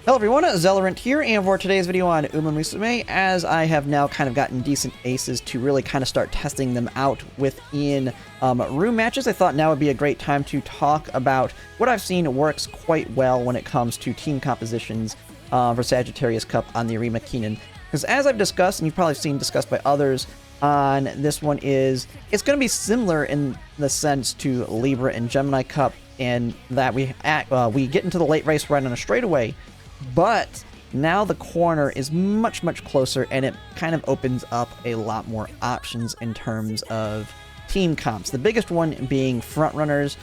Hello everyone, Zellerant here, and for today's video on Umamusume, as I have now kind of gotten decent aces to really kind of start testing them out within room matches, I thought now would be a great time to talk about what I've seen works quite well when it comes to team compositions for Sagittarius Cup on the Umamusume. Because as I've discussed, and you've probably seen discussed by others on this one, it's going to be similar in the sense to Libra and Gemini Cup, and that we get into the late race right on a straightaway. But now the corner is much closer, and it kind of opens up a lot more options in terms of team comps. The biggest one being front runners,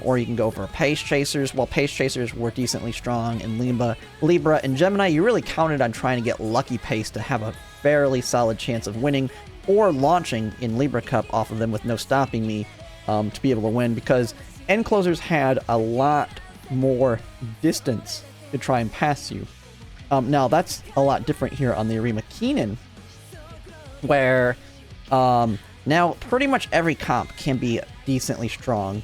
or you can go for pace chasers. While pace chasers were decently strong in Libra and Gemini, you really counted on trying to get lucky pace to have a fairly solid chance of winning, or launching in Libra Cup off of them with no stopping me to be able to win, because end closers had a lot more distance to try and pass you. Now that's a lot different here on the Umamusume, where now pretty much every comp can be decently strong,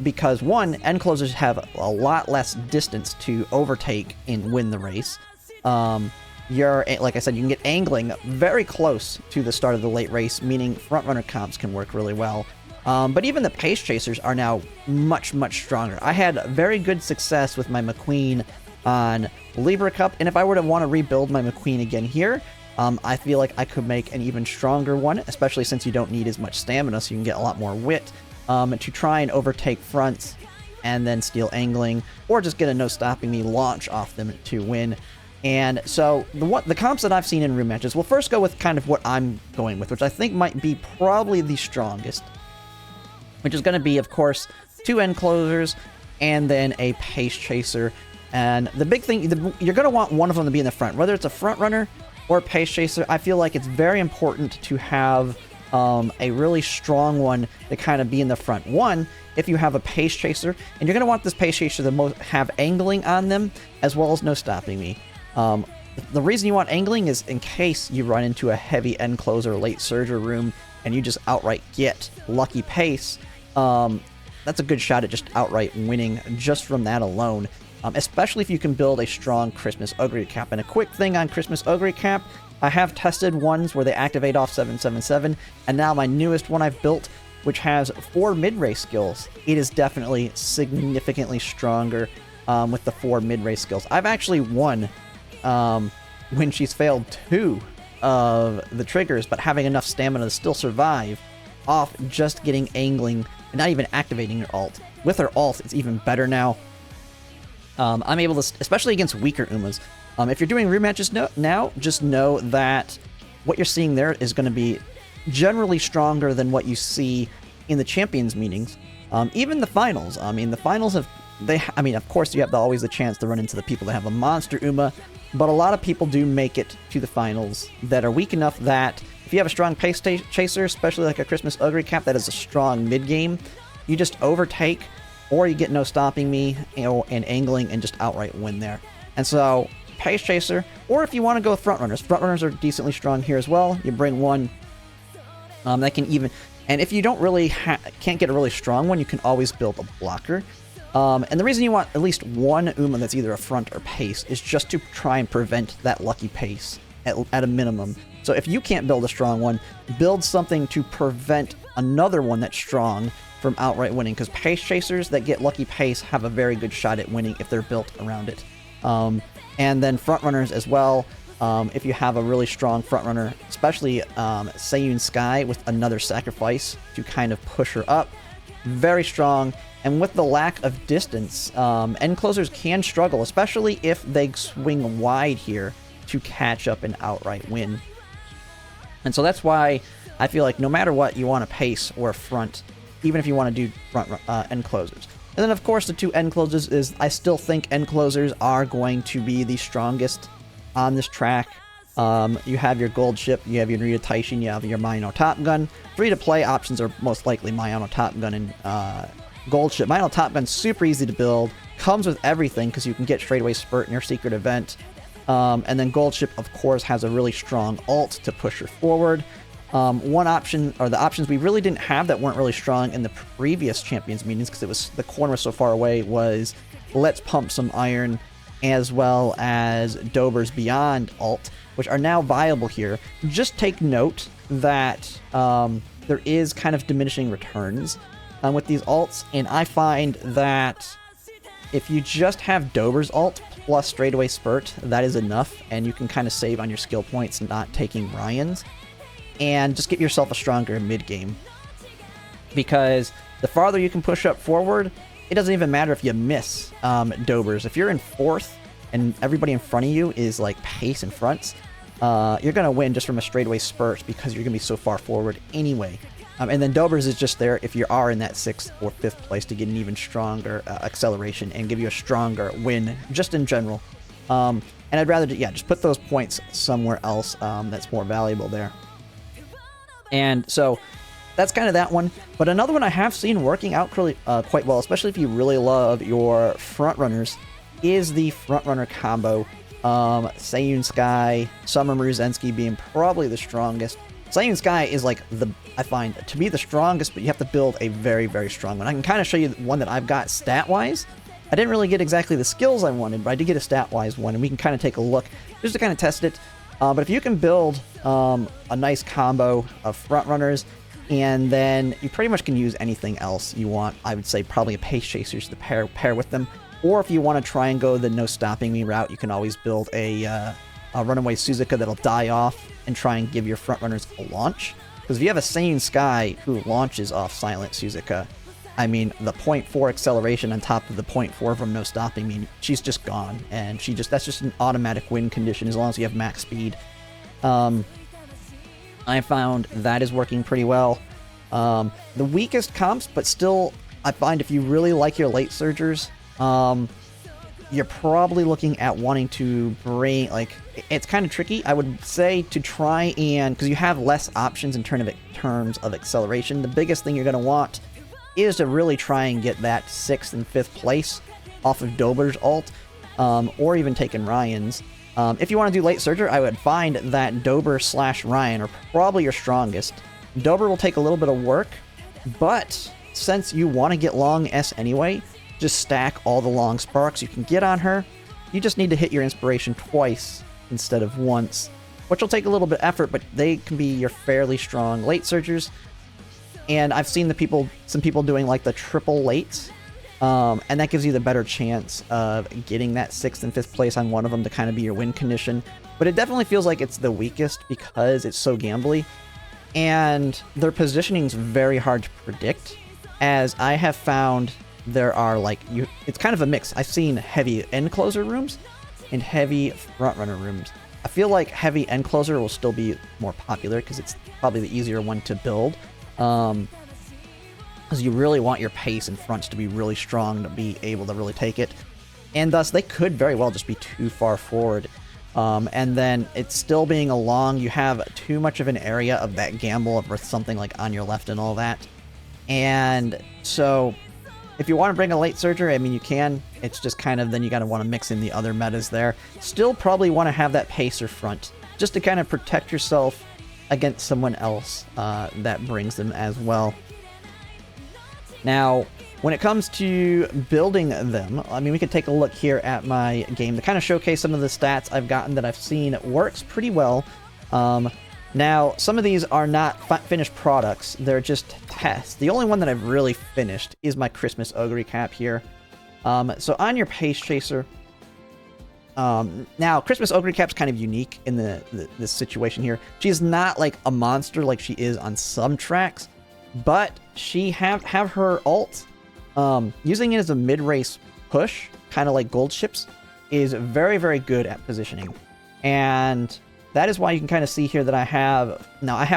because one, end closers have a lot less distance to overtake and win the race. You're, like I said, you can get angling very close to the start of the late race, meaning front runner comps can work really well. But even the pace chasers are now much stronger. I had very good success with my McQueen on Libra Cup, and if I were to want to rebuild my McQueen again here, I feel like I could make an even stronger one, especially since you don't need as much stamina, so you can get a lot more wit to try and overtake fronts and then steal angling, or just get a no stopping me launch off them to win. And so the comps that I've seen in room matches, we'll first go with kind of what I'm going with, which I think might be probably the strongest, which is going to be, of course, 2 end closers and then a pace chaser. And the big thing, you're going to want one of them to be in the front. Whether it's a front runner or a pace chaser, I feel like it's very important to have a really strong one to kind of be in the front. One, if you have a pace chaser, and you're going to want this pace chaser to have angling on them, as well as no stopping me. The reason you want angling is in case you run into a heavy end closer late surger room, and you just outright get lucky pace. That's a good shot at just outright winning just from that alone. Especially if you can build a strong Christmas Ogre Cap. And a quick thing on Christmas Ogre Cap, I have tested ones where they activate off 777, and now my newest one I've built, which has 4 mid-race skills. It is definitely significantly stronger with the 4 mid-race skills. I've actually won when she's failed 2 of the triggers, but having enough stamina to still survive off just getting angling and not even activating your ult. With her ult, it's even better now. I'm able to, especially against weaker Umas. If you're doing rematches now, just know that what you're seeing there is going to be generally stronger than what you see in the champions meetings. Even the finals. I mean, the finals of course, you have always the chance to run into the people that have a monster Uma, but a lot of people do make it to the finals that are weak enough that if you have a strong pace chaser, especially like a Christmas Ogre Cap that is a strong mid game, you just overtake, or you get no stopping me, and angling, and just outright win there. And so, pace chaser, or if you want to go with front runners are decently strong here as well. You bring one that can even, and if you don't really can't get a really strong one, you can always build a blocker. And the reason you want at least one Uma that's either a front or pace is just to try and prevent that lucky pace at a minimum. So if you can't build a strong one, build something to prevent another one that's strong from outright winning, because pace chasers that get lucky pace have a very good shot at winning if they're built around it. And then front runners as well. If you have a really strong front runner, especially Sayun Sky with another sacrifice to kind of push her up, very strong. And with the lack of distance, end closers can struggle, especially if they swing wide here to catch up and outright win. And so that's why I feel like no matter what, you want a pace or a front, even if you want to do front end closers. And then, of course, the 2 end closers is, I still think end closers are going to be the strongest on this track. You have your Gold Ship, you have your Narita Taishin, you have your Mino Top Gun. Free-to-play options are most likely Mino Top Gun and Gold Ship. Mino Top Gun's super easy to build, comes with everything because you can get straightaway Spurt in your secret event. And then Gold Ship, of course, has a really strong ult to push her forward. One option, or the options we really didn't have that weren't really strong in the previous champions meetings because the corner was so far away, was let's pump some iron as well as Dober's Beyond alt, which are now viable here. Just take note that there is kind of diminishing returns with these alts, and I find that if you just have Dober's alt plus straightaway spurt, that is enough, and you can kind of save on your skill points not taking Ryan's, and just get yourself a stronger mid-game. Because the farther you can push up forward, it doesn't even matter if you miss Dober's. If you're in 4th and everybody in front of you is like pace and fronts, you're going to win just from a straightaway spurt because you're going to be so far forward anyway. And then Dober's is just there if you are in that 6th or 5th place to get an even stronger acceleration and give you a stronger win just in general. And I'd rather, just put those points somewhere else that's more valuable there. And so that's kind of that one. But another one I have seen working out quite well, especially if you really love your front runners, is the front runner combo. Seiyun Sky, Summer Maruzensky being probably the strongest. Seiyun Sky is like I find to be the strongest, but you have to build a very, very strong one. I can kind of show you one that I've got stat-wise. I didn't really get exactly the skills I wanted, but I did get a stat-wise one, and we can kind of take a look just to kind of test it. But if you can build a nice combo of front runners, and then you pretty much can use anything else you want. I would say probably a pace chasers to pair with them. Or if you want to try and go the no stopping me route, you can always build a runaway Suzuka that'll die off and try and give your front runners a launch. Because if you have a Seiyun Sky who launches off Silent Suzuka, I mean, the 0.4 acceleration on top of the 0.4 from no stopping me, she's just gone. And that's just an automatic win condition as long as you have max speed. I found that is working pretty well. The weakest comps, but still, I find if you really like your late surgers, you're probably looking at wanting to bring, it's kind of tricky. I would say to try and, because you have less options in terms of acceleration, the biggest thing you're going to want is to really try and get that 6th and 5th place off of Dober's alt, or even taking Ryan's. If you want to do late surger, I would find that Dober/Ryan are probably your strongest. Dober will take a little bit of work, but since you want to get long S anyway, just stack all the long sparks you can get on her. You just need to hit your inspiration twice instead of once, which will take a little bit of effort, but they can be your fairly strong late surgers. And I've seen some people doing like the triple lates, and that gives you the better chance of getting that 6th and 5th place on one of them to kind of be your win condition. But it definitely feels like it's the weakest because it's so gambly, and their positioning is very hard to predict, as I have found there are it's kind of a mix. I've seen heavy end closer rooms and heavy front runner rooms. I feel like heavy end closer will still be more popular because it's probably the easier one to build. Because you really want your pace and fronts to be really strong to be able to really take it. And thus, they could very well just be too far forward. And then it's still being a long, you have too much of an area of that gamble with something like on your left and all that. And so, if you want to bring a late surger, I mean, you can. It's just kind of, then you got to want to mix in the other metas there. Still probably want to have that pacer front, just to kind of protect yourself against someone else that brings them as well. Now, when it comes to building them, I mean, we could take a look here at my game to kind of showcase some of the stats I've gotten that I've seen works pretty well. Now, some of these are not finished products. They're just tests. The only one that I've really finished is my Christmas Ogre cap here. So on your Pace Chaser, now, Christmas Ogre Cap's kind of unique in this situation here. She's not like a monster like she is on some tracks, but she have her ult, using it as a mid-race push, kind of like gold ships, is very, very good at positioning. And that is why you can kind of see here that I have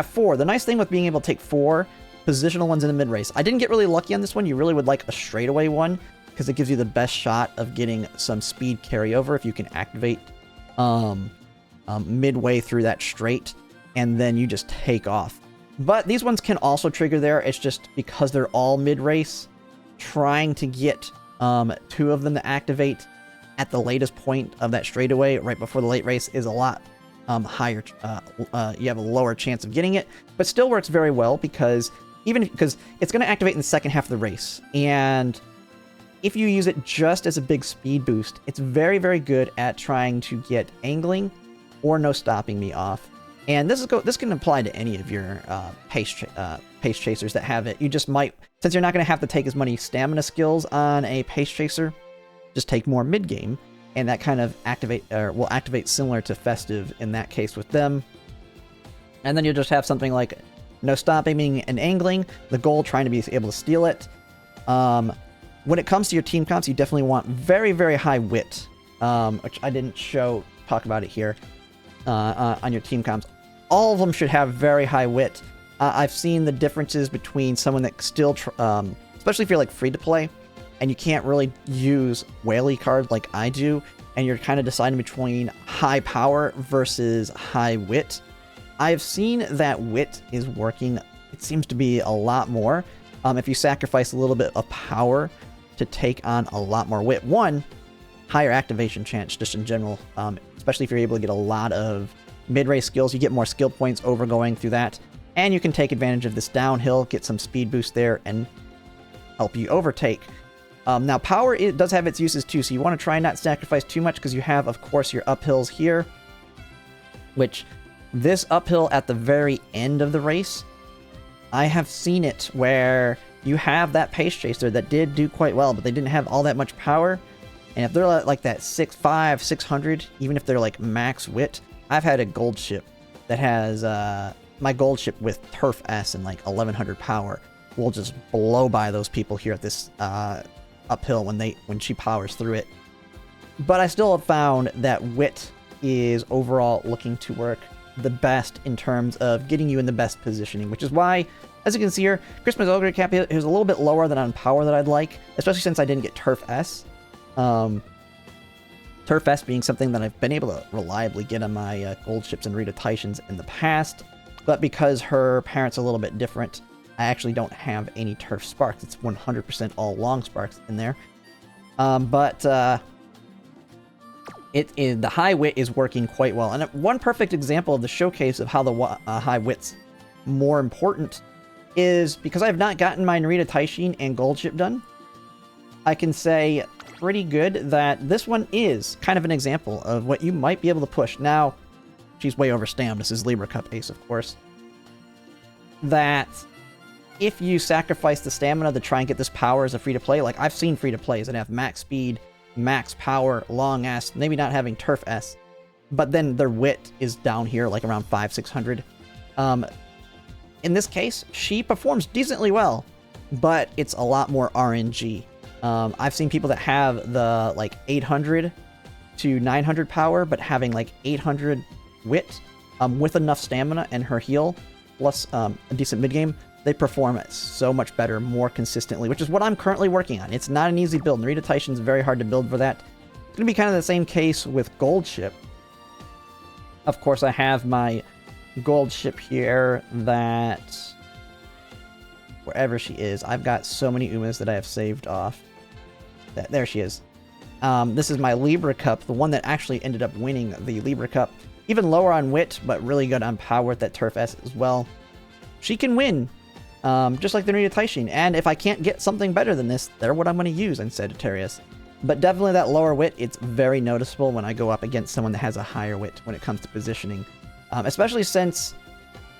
4. The nice thing with being able to take 4 positional ones in the mid-race, I didn't get really lucky on this one. You really would like a straightaway one, because it gives you the best shot of getting some speed carryover if you can activate midway through that straight, and then you just take off. But these ones can also trigger there. It's just because they're all mid-race, trying to get 2 of them to activate at the latest point of that straightaway right before the late race is a lot higher. You have a lower chance of getting it, but still works very well because it's going to activate in the second half of the race. And if you use it just as a big speed boost, it's very, very good at trying to get angling or no stopping me off. And this can apply to any of your pace chasers that have it. You just might, since you're not going to have to take as many stamina skills on a pace chaser, just take more mid game, and that kind of will activate similar to Festive in that case with them. And then you'll just have something like no stopping and angling, the goal trying to be able to steal it. When it comes to your team comps, you definitely want very, very high wit, which I didn't talk about it here on your team comps. All of them should have very high wit. I've seen the differences between someone that still, especially if you're like free to play, and you can't really use whaley cards like I do, and you're kind of deciding between high power versus high wit. I've seen that wit is working, it seems to be a lot more, if you sacrifice a little bit of power to take on a lot more wit. One, higher activation chance just in general, especially if you're able to get a lot of mid-race skills. You get more skill points over going through that, and you can take advantage of this downhill, get some speed boost there, and help you overtake. Now, power, it does have its uses too, so you want to try and not sacrifice too much, because you have, of course, your uphills here, which this uphill at the very end of the race, I have seen it where you have that pace chaser that did do quite well, but they didn't have all that much power. And if they're like that 6'5", 600, even if they're like max wit, I've had a gold ship that has my gold ship with Turf S and like 1100 power will just blow by those people here at this uphill when she powers through it. But I still have found that wit is overall looking to work the best in terms of getting you in the best positioning, which is why, as you can see here, Christmas Ogre Cap is a little bit lower than on power that I'd like, especially since I didn't get Turf S. Turf S being something that I've been able to reliably get on my gold ships and Rita Titans in the past, but because her parent's a little bit different, I actually don't have any Turf Sparks. It's 100% all long Sparks in there. The high wit is working quite well. And one perfect example of the showcase of how the high wit's more important is because I have not gotten my Narita Taishin and gold ship done. I can say pretty good that this one is kind of an example of what you might be able to push. Now, she's way overstammed. This is Libra Cup Ace, of course. That if you sacrifice the stamina to try and get this power as a free-to-play, like I've seen free-to-plays that have max speed, max power, long S, maybe not having Turf S, but then their wit is down here, like around 500-600. In this case, she performs decently well, but it's a lot more RNG. I've seen people that have the like 800 to 900 power, but having like 800 wit with enough stamina and her heal, plus a decent mid-game, they perform it so much better, more consistently, which is what I'm currently working on. It's not an easy build. Narita Taishin's very hard to build for that. It's going to be kind of the same case with Gold Ship. Of course, I have my Gold Ship here that, wherever she is, I've got so many Umas that I have saved off. There she is. This is my Libra Cup, the one that actually ended up winning the Libra Cup. Even lower on wit, but really good on power with that Turf S as well. She can win. Just like the Narita Taishin. And if I can't get something better than this, they're what I'm going to use in Sagittarius. But definitely that lower wit, it's very noticeable when I go up against someone that has a higher wit when it comes to positioning. Especially since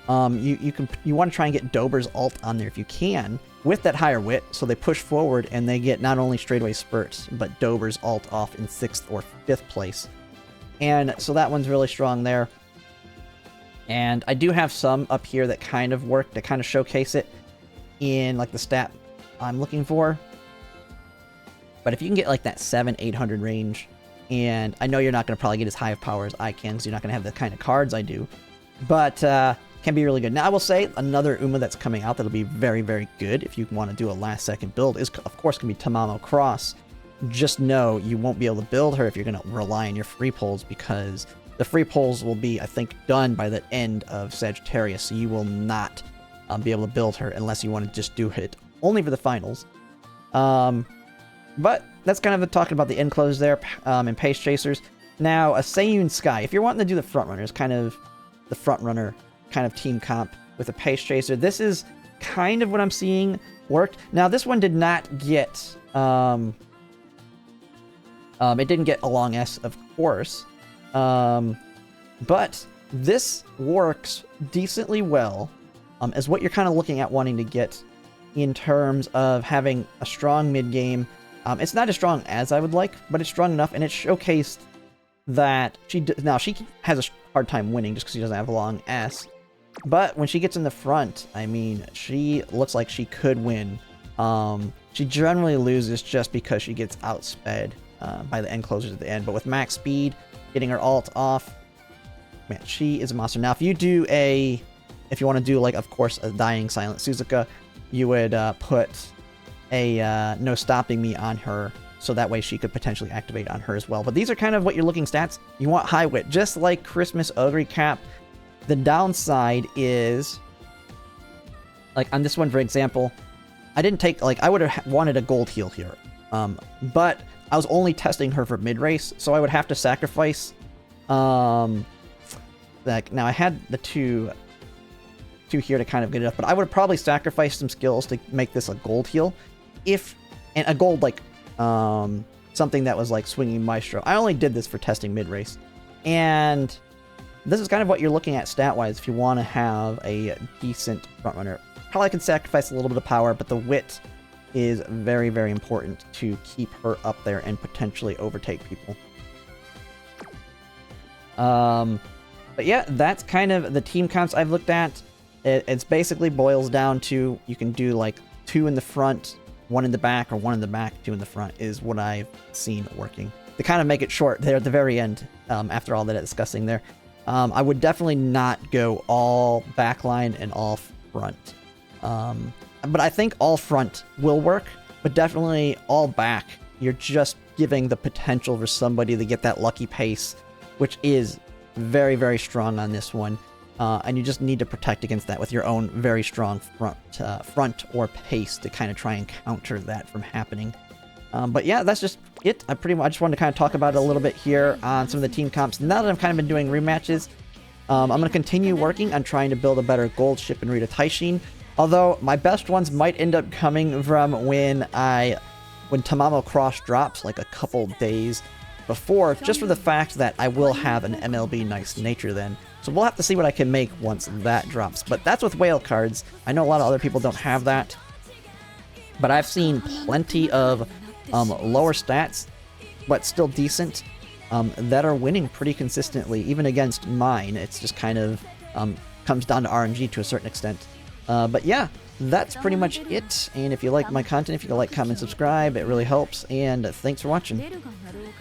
you want to try and get Dober's ult on there if you can, with that higher wit, so they push forward and they get not only straightaway spurts, but Dober's ult off in 6th or 5th place. And so that one's really strong there. And I do have some up here that kind of work, that kind of showcase it in like the stat I'm looking for. But if you can get like that 700-800 range, and I know you're not going to probably get as high of power as I can, because you're not going to have the kind of cards I do, but can be really good. Now, I will say another Uma that's coming out that'll be very, very good if you want to do a last-second build is, of course, going to be Tamamo Cross. Just know you won't be able to build her if you're going to rely on your free pulls, because the free pulls will be, I think, done by the end of Sagittarius, so you will not be able to build her unless you want to just do it only for the finals. But that's kind of talking about the end close there in Pace Chasers. Now, a Seiyun Sky, if you're wanting to do the front runners, kind of the front runner kind of team comp with a Pace Chaser, this is kind of what I'm seeing worked. Now, this one did not get It didn't get a long S, of course. But this works decently well as what you're kind of looking at wanting to get in terms of having a strong mid-game. It's not as strong as I would like, but it's strong enough, and it showcased that now she has a hard time winning just because she doesn't have a long S. But when she gets in the front, I mean, she looks like she could win. She generally loses just because she gets outsped by the end closers at the end. But with max speed, getting her ult off, man, she is a monster. Now, if you want to do, like, of course, a dying silent Suzuka, you would put a no stopping me on her, so that way she could potentially activate on her as well. But these are kind of what you're looking stats. You want high wit, just like Christmas Ogre Cap. The downside is, like on this one, for example, I didn't take, like, I would have wanted a gold heal here. But I was only testing her for mid-race, so I would have to sacrifice, like, now I had the two here to kind of get it up, but I would probably sacrifice some skills to make this a gold heal. And a gold, like, something that was like swinging Maestro. I only did this for testing mid-race. And this is kind of what you're looking at stat-wise if you want to have a decent frontrunner. Probably can sacrifice a little bit of power, but the wit is very, very important to keep her up there and potentially overtake people. But yeah, that's kind of the team comps I've looked at. It's basically boils down to, you can do like 2 in the front, 1 in the back, or 1 in the back, 2 in the front is what I've seen working. To kind of make it short there at the very end, after all that discussing there, I would definitely not go all backline and all front. But I think all front will work, but definitely all back, you're just giving the potential for somebody to get that lucky pace, which is very, very strong on this one. And you just need to protect against that with your own very strong front or pace to kind of try and counter that from happening. But yeah, that's just it. I just wanted to kind of talk about it a little bit here on some of the team comps. Now that I've kind of been doing rematches, I'm going to continue working on trying to build a better gold ship in Rita Taishin. Although my best ones might end up coming from when Tamamo Cross drops, like a couple days before, just for the fact that I will have an MLB Nice Nature then. So we'll have to see what I can make once that drops. But that's with whale cards. I know a lot of other people don't have that. But I've seen plenty of lower stats, but still decent, that are winning pretty consistently, even against mine. It's just kind of comes down to RNG to a certain extent. But yeah, that's pretty much it. And if you like my content, if you can like, comment, subscribe, it really helps. And thanks for watching.